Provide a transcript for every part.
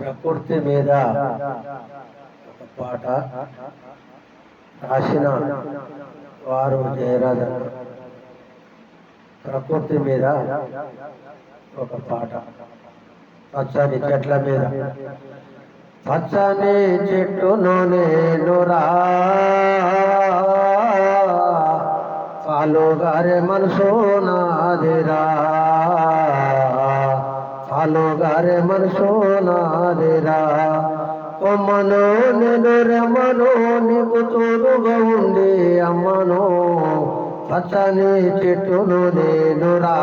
ప్రకృతి మీద ఒక పాట రాసిన వారు జయరాజ. ప్రకృతి మీద ఒక పాట. పచ్చని చెట్ల మీద పచ్చని చెట్టును నేనురా, పాలుగారే మనసు నాదిరా, పాలుగారే మనసు నాదిరా. కొమ్మను నేను రెమ్మను నీకు తోడుగా ఉండి అమ్మను, పచ్చని చెట్టును నేనురా,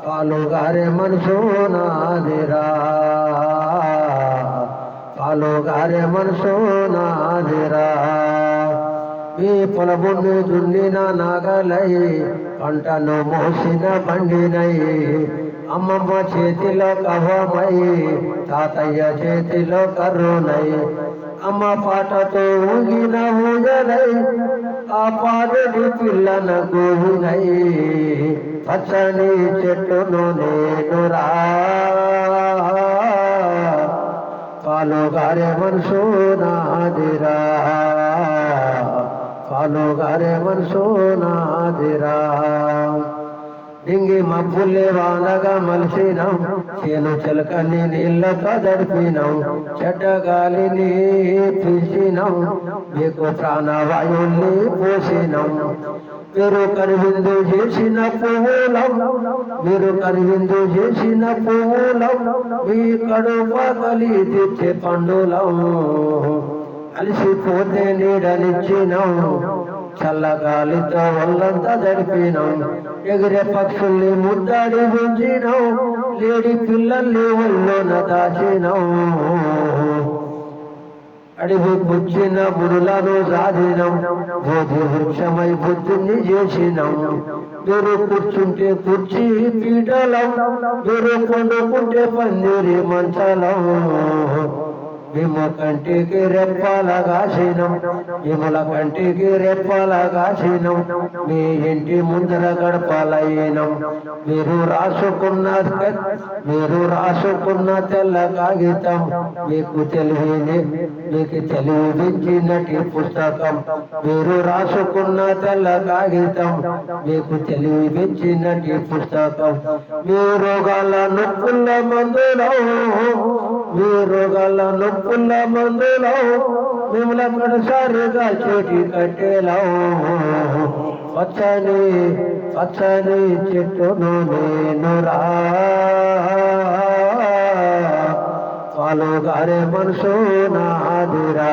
పాలుగారే మనసు నాదిరా, పాలుగారే మనసు నాదిరా. ఈ పొలమును దున్నిన నాగలై పంటను మోసిన బండినై, అమ్మమ్మ చేతిలో కవ్వమై తాతయ్య చేతిలో కర్రునై, అమ్మ పాటతో ఊగిన ఊయలై ఆ పాడని పిల్లన గోవునై, పచ్చని చెట్టును నేనురా, పాలుగారే మనసు నాదిరా, పాలుగారే మనసు నాదిరా. డింగి మబ్బులే వానగా మలిసినాం, చేను చిలకని నీళ్ళతో దడిపినాం, చెడ్డగాలిని పీల్చినాం, మీకు ప్రాణవాయుల్ని పోసినాం. మీరు కనువిందు చేసిన పువ్వులం, మీరు కనువిందు చేసిన పువ్వులం, మీ కడుప కలి తెచ్చే పండులం. అలసిపోతే నీడనిచ్చినాం, చల్లగాలితో ఒళ్ళంతా దడిపినాం, ఎగిరే పక్షుల్ని ముద్దాడి ఉంచినాం, లేడి పిల్లల్ని ఒళ్ళోన దాచినాం. అడివి పుచ్చిన బురులను సాధినాం, బోధి వృక్షమై బుద్ధిని చేసినాం. మీరు కూర్చుంటే కుర్చీ పీటలం, మీరు పండుకుంటే పందిరి మంచలం. మేము కంటికి రెప్పాల కాసినం, విముల కంటికి రెప్పాల కాసినం, మీ ఇంటి ముందర గడపాలయ్యినం. మీరు రాసుకున్న తెల్ల కాగితం, మీకు తెలివించినటి పుస్తకం. మీరు రాసుకున్న తెల్ల కాగితం, మీకు తెలివించినటి పుస్తకం. మీ రోగాల నొప్పుల మందులో, మీ రోగాల నొప్పుల మందులో, మిమ్మల కడసారిగా చోటి కట్టేలా. పచ్చని పచ్చని చెట్టును నేనురా, పాలుగారే మనసు నాదిరా,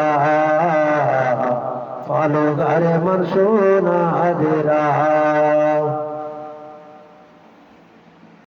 పాలుగారే మనసు నాదిరా.